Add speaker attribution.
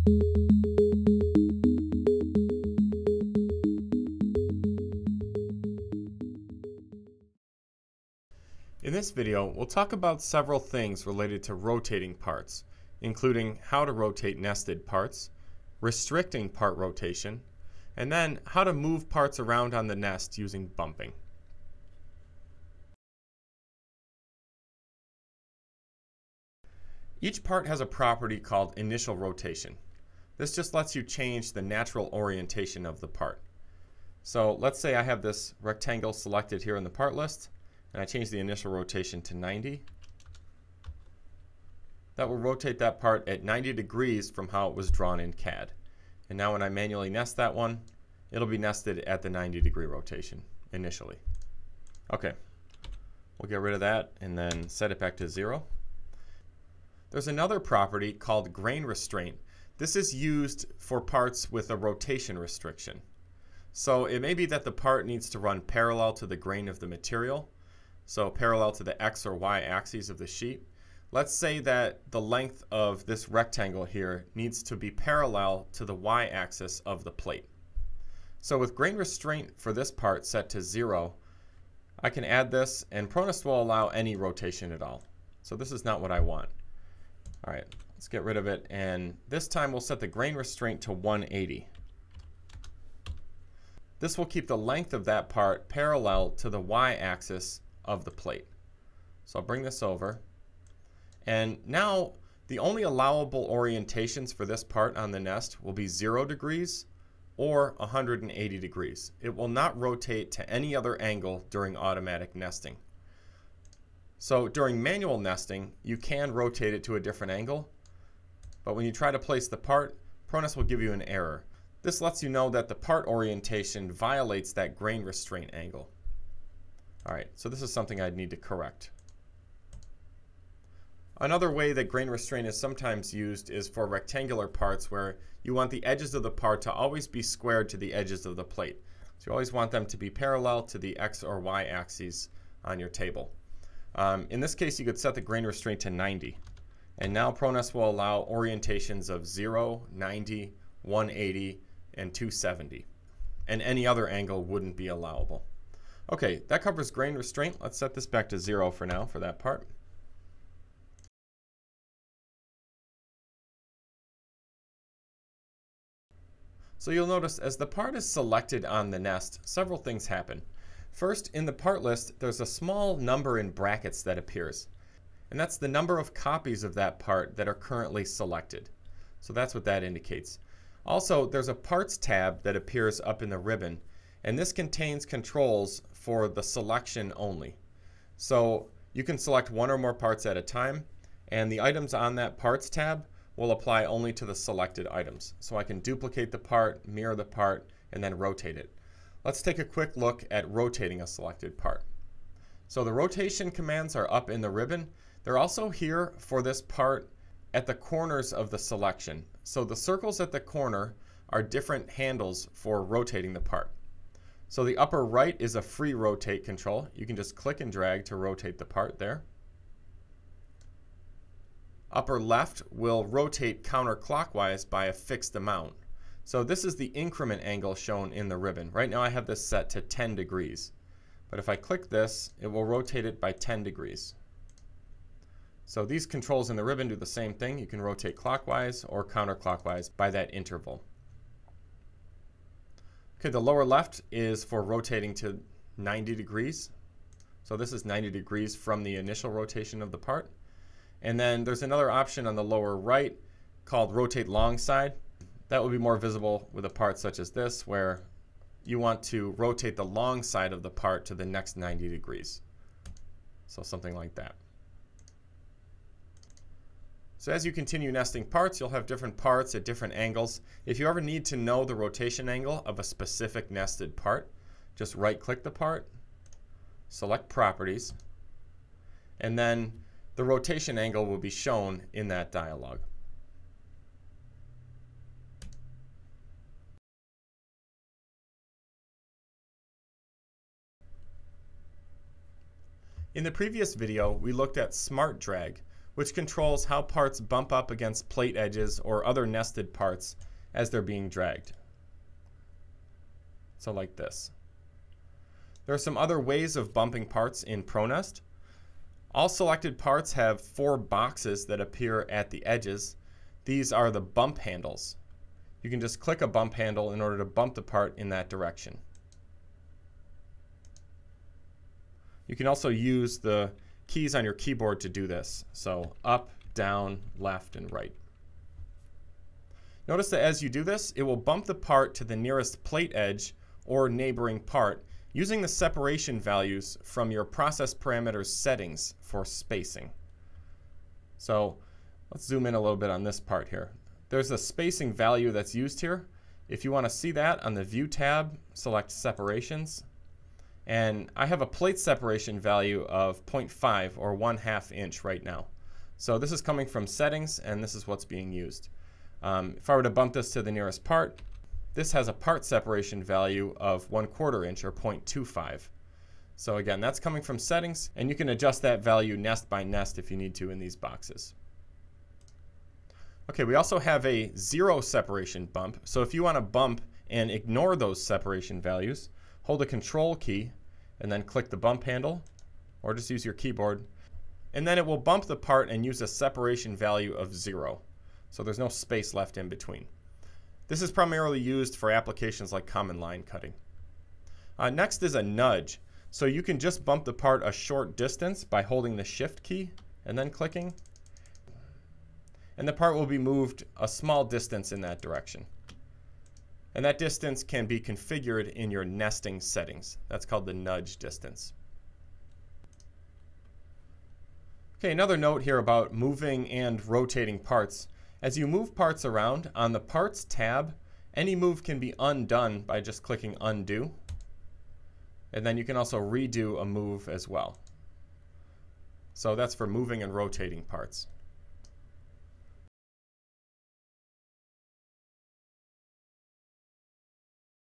Speaker 1: In this video, we'll talk about several things related to rotating parts, including how to rotate nested parts, restricting part rotation, and then how to move parts around on the nest using bumping. Each part has a property called initial rotation. This just lets you change the natural orientation of the part. So let's say I have this rectangle selected here in the part list, and I change the initial rotation to 90. That will rotate that part at 90 degrees from how it was drawn in CAD. And now when I manually nest that one, it'll be nested at the 90-degree rotation initially. Okay, we'll get rid of that and then set it back to 0. There's another property called grain restraint. This is used for parts with a rotation restriction. So it may be that the part needs to run parallel to the grain of the material, so parallel to the X or Y axes of the sheet. Let's say that the length of this rectangle here needs to be parallel to the Y axis of the plate. So with grain restraint for this part set to 0, I can add this, and Pronest will allow any rotation at all. So this is not what I want. All right, let's get rid of it, and this time we'll set the grain restraint to 180. This will keep the length of that part parallel to the Y axis of the plate. So I'll bring this over, and now the only allowable orientations for this part on the nest will be 0 degrees or 180 degrees. It will not rotate to any other angle during automatic nesting. So during manual nesting, you can rotate it to a different angle, but when you try to place the part, Pronest will give you an error. This lets you know that the part orientation violates that grain restraint angle. All right, so this is something I'd need to correct. Another way that grain restraint is sometimes used is for rectangular parts where you want the edges of the part to always be squared to the edges of the plate. So you always want them to be parallel to the X or Y axes on your table. In this case, you could set the grain restraint to 90. And now Pronest will allow orientations of 0, 90, 180, and 270. And any other angle wouldn't be allowable. Okay, that covers grain restraint. Let's set this back to 0 for now for that part. So you'll notice as the part is selected on the nest, several things happen. First, in the part list, there's a small number in brackets that appears. And that's the number of copies of that part that are currently selected. So that's what that indicates. Also, there's a Parts tab that appears up in the ribbon, and this contains controls for the selection only. So you can select one or more parts at a time, and the items on that Parts tab will apply only to the selected items. So I can duplicate the part, mirror the part, and then rotate it. Let's take a quick look at rotating a selected part. So the rotation commands are up in the ribbon. They're also here for this part at the corners of the selection. So the circles at the corner are different handles for rotating the part. So the upper right is a free rotate control. You can just click and drag to rotate the part there. Upper left will rotate counterclockwise by a fixed amount. So this is the increment angle shown in the ribbon. Right now I have this set to 10 degrees. But if I click this, it will rotate it by 10 degrees. So these controls in the ribbon do the same thing. You can rotate clockwise or counterclockwise by that interval. Okay, the lower left is for rotating to 90 degrees. So this is 90 degrees from the initial rotation of the part. And then there's another option on the lower right called rotate long side. That will be more visible with a part such as this, where you want to rotate the long side of the part to the next 90 degrees. So something like that. So as you continue nesting parts, you'll have different parts at different angles. If you ever need to know the rotation angle of a specific nested part, just right-click the part, select Properties, and then the rotation angle will be shown in that dialog. In the previous video, we looked at Smart Drag, which controls how parts bump up against plate edges or other nested parts as they're being dragged. So like this. There are some other ways of bumping parts in ProNest. All selected parts have 4 boxes that appear at the edges. These are the bump handles. You can just click a bump handle in order to bump the part in that direction. You can also use the keys on your keyboard to do this. So up, down, left, and right. Notice that as you do this, it will bump the part to the nearest plate edge or neighboring part using the separation values from your process parameters settings for spacing. So let's zoom in a little bit on this part here. There's a spacing value that's used here. If you want to see that, on the View tab, select Separations. And I have a plate separation value of 0.5 or 1/2 inch right now. So this is coming from settings, and this is what's being used. If I were to bump this to the nearest part, this has a part separation value of 1/4 inch or 0.25. So again, that's coming from settings, and you can adjust that value nest by nest if you need to in these boxes. Okay, we also have a 0 separation bump. So if you want to bump and ignore those separation values, hold the Control key and then click the bump handle, or just use your keyboard, and then it will bump the part and use a separation value of 0. So there's no space left in between. This is primarily used for applications like common line cutting. Next is a nudge. So you can just bump the part a short distance by holding the Shift key and then clicking, and the part will be moved a small distance in that direction. And that distance can be configured in your nesting settings. That's called the nudge distance. Okay, another note here about moving and rotating parts. As you move parts around, on the Parts tab, any move can be undone by just clicking Undo. And then you can also redo a move as well. So that's for moving and rotating parts.